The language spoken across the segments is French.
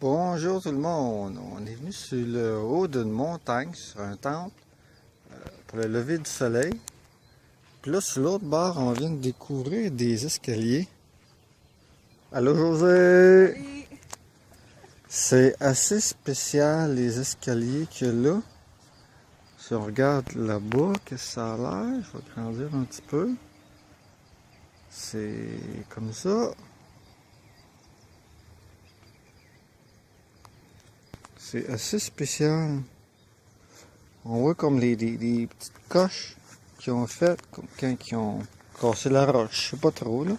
Bonjour tout le monde, on est venu sur le haut d'une montagne, sur un temple, pour le lever du soleil. Puis là, sur l'autre bord, on vient de découvrir des escaliers. Allô José! Salut. C'est assez spécial les escaliers qu'il y a là. Si on regarde là-bas, qu'est-ce que ça a l'air? Je vais grandir un petit peu. C'est comme ça. C'est assez spécial. On voit comme des petites coches qu'ils ont faites, comme quand ils ont cassé la roche. Je sais pas trop, là.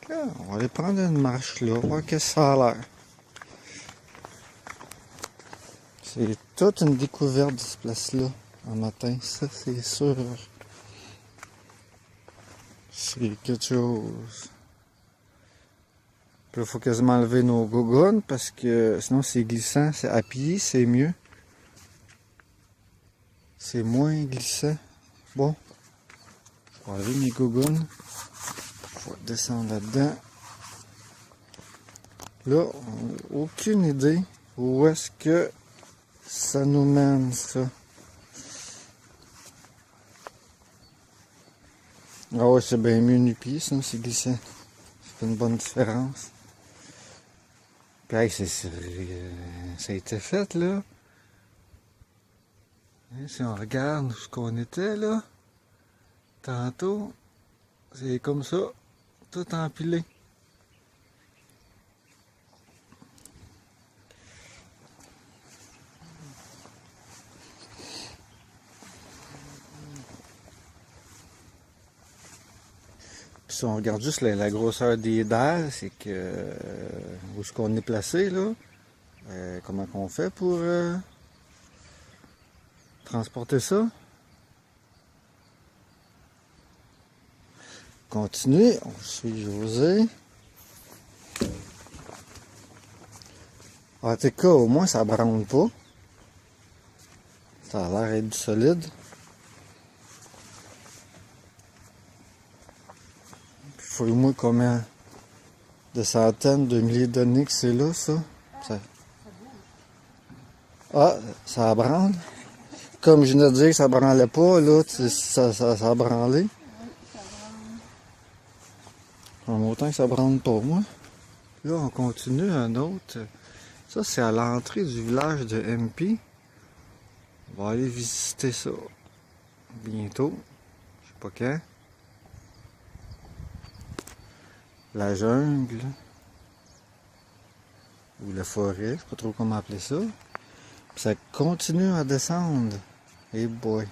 Là, on va aller prendre une marche là, voir qu'est-ce que ça a l'air. C'est toute une découverte de cette place-là, en matin. Ça, c'est sûr. C'est quelque chose. Puis là, il faut quasiment lever nos gougounes parce que sinon c'est glissant. C'est à pied, c'est mieux. C'est moins glissant. Bon, je vais enlever mes gougounes. Je vais descendre là-dedans. Là, on n'a aucune idée où est-ce que ça nous mène, ça. Ah ouais, c'est bien mieux nu-pied, sinon c'est glissant. Ça fait une bonne différence. Puis, hey, ça a été fait, là. Hein, si on regarde ce qu'on était, là, tantôt, c'est comme ça, tout empilé. Puis si on regarde juste la grosseur des dalles, c'est que où est-ce qu'on est placé, là, comment qu'on fait pour transporter ça. Continuez, on suit José. En tout cas, au moins ça branle pas. Ça a l'air d'être du solide. Faut au moins combien de centaines de milliers d'années que c'est là, ça. Ah, ça branle. Comme je venais de dire que ça branlait pas, là, ça a branlé. Oui, ça En autant que ça branle pas, moi. Là, on continue un autre. Ça, c'est à l'entrée du village de MP. On va aller visiter ça bientôt. Je sais pas quand. La jungle. Ou la forêt, je sais pas trop comment appeler ça. Puis ça continue à descendre. Hey boy.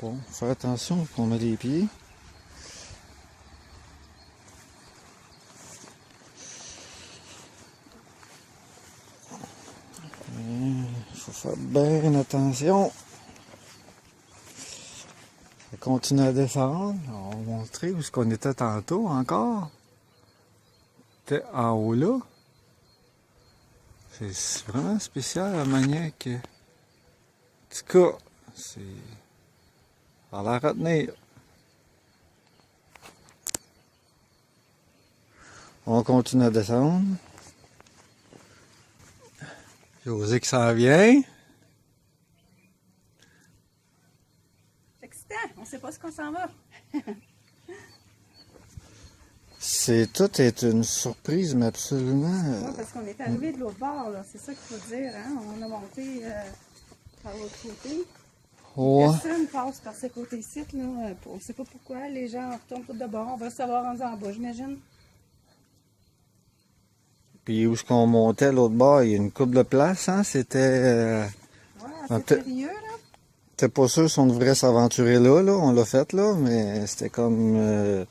Bon, faire attention qu'on met des pieds. Il faut faire bien attention. Ça continue à descendre. On va montrer où est-ce qu'on était tantôt encore. C'était en haut là. C'est vraiment spécial la manière que... En tout cas, c'est... Ça a l'air à tenir. On continue à descendre. José qui s'en vient. c'est excitant. On sait pas ce qu'on s'en va. Tout est une surprise, mais absolument. Oui, parce qu'on est arrivé de l'autre bord, là. C'est ça qu'il faut dire, hein. On a monté par l'autre côté. Ouais. Personne passe par ce côté-ci, là. On sait pas pourquoi. Les gens retournent tout de bord. On va savoir en bas, j'imagine. Puis où est-ce qu'on montait l'autre bord, il y a une couple de places, hein? C'était... Ouais, assez périlleux, là. T'es pas sûr si on devrait s'aventurer là, on l'a fait là, mais c'était comme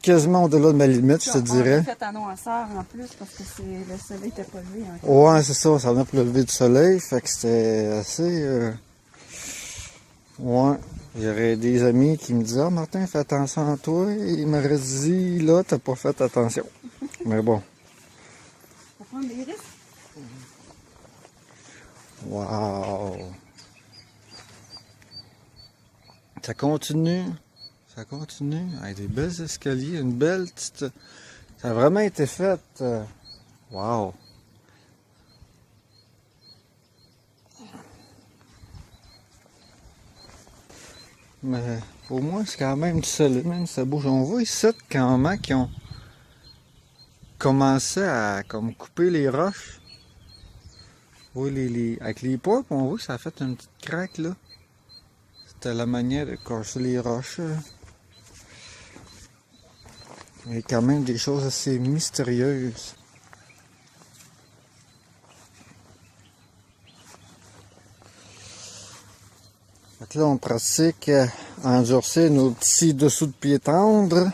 quasiment au-delà de ma limite, je te On dirais. l'a fait en noirceur en plus parce que le soleil n'était pas levé encore. Ouais, c'est ça, ça venait pour le lever du soleil, fait que c'était assez... Ouais, j'aurais des amis qui me disaient « Ah Martin, fais attention à toi », ils m'auraient dit « Là, t'as pas fait attention ». Mais bon. Faut prendre des risques. Wow! Ça continue. Ça continue. Avec des belles escaliers, une belle petite... Ça a vraiment été fait. Wow! Mais au moins, c'est quand même solide, même si ça bouge. On voit ici quand même qui ont commencé à comme couper les roches. Oui, avec les poids, on voit que ça a fait une petite craque là. C'était la manière de casser les roches. Il y a quand même des choses assez mystérieuses. Fait que là, on pratique à endurcir nos petits dessous de pied tendres.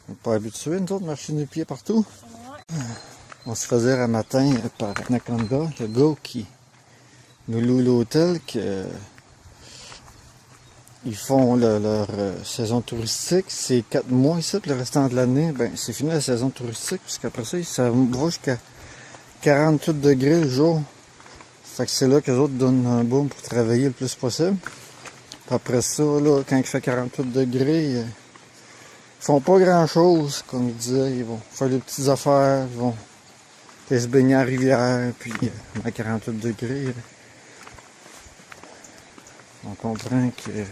On n'est pas habitués, nous autres, marcher nos pieds partout. On se faisait un matin par Anaconda, le gars qui nous loue l'hôtel, que ils font leur saison touristique. C'est 4 mois ici, puis le restant de l'année, ben c'est fini la saison touristique, puisqu'après ça, ça va jusqu'à 48 degrés le jour. Fait que c'est là que les autres donnent un boom pour travailler le plus possible. Puis après ça, là, quand il fait 48 degrés, ils font pas grand chose, comme je disais. Ils vont faire des petites affaires, ils vont se baigner à la rivière, puis à 48 degrés, on comprend que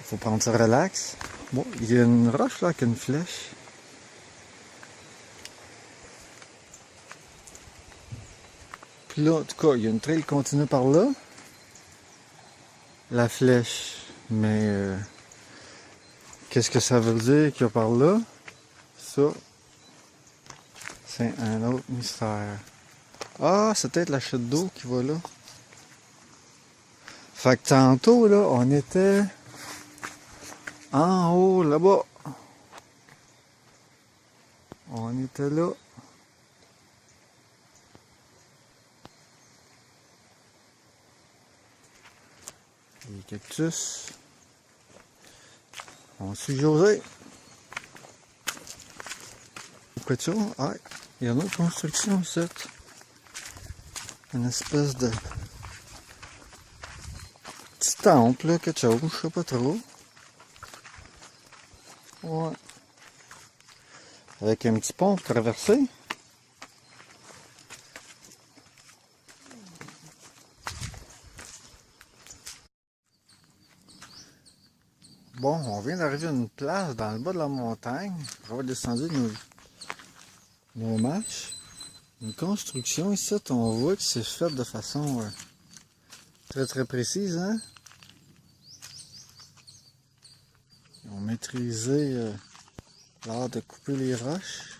faut prendre ça relax. Bon, il y a une roche là avec une flèche. Puis là, en tout cas, il y a une trail qui continue par là. La flèche. Mais qu'est-ce que ça veut dire qu'il y a par là? Ça, c'est un autre mystère. Ah, c'est peut-être la chute d'eau qui va là. Fait que tantôt, là, on était en haut, là-bas. On était là. Les cactus. On suit José. Pourquoi ça? Ah, il y a une autre construction, cette. Une espèce de petit temple, là, quelque chose, je sais pas trop. Ouais. Avec un petit pont pour traverser. Bon, on vient d'arriver à une place dans le bas de la montagne. On va descendre nos marches. Une construction ici, on voit que c'est fait de façon très très précise, hein? Ils ont maîtrisé l'art de couper les roches.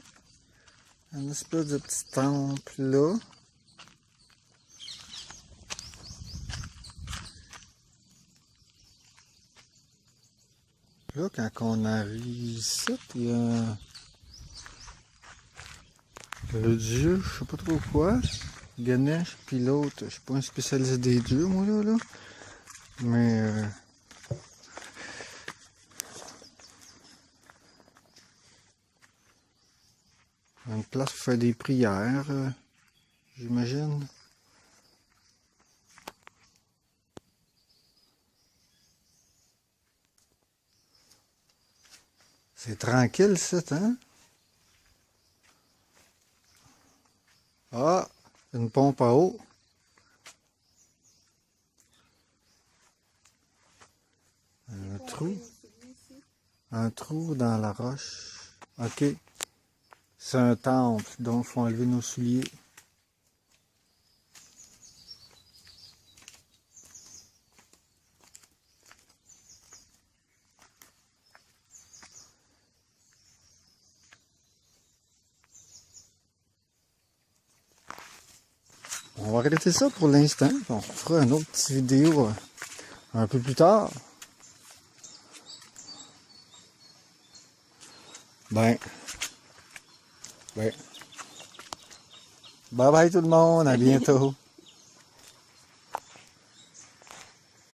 Un espèce de petit temple là. Là, quand on arrive ici, il y a le dieu, je sais pas trop quoi, Ganesh, puis l'autre, je suis pas un spécialiste des dieux, moi, là. Mais une place pour faire des prières, j'imagine. C'est tranquille, ça, hein? Ah, une pompe à eau. Un trou. Un trou dans la roche. Ok. C'est un temple, donc il faut enlever nos souliers. On va arrêter ça pour l'instant. On fera une autre petite vidéo un peu plus tard. Ben. Bye bye tout le monde, à bientôt.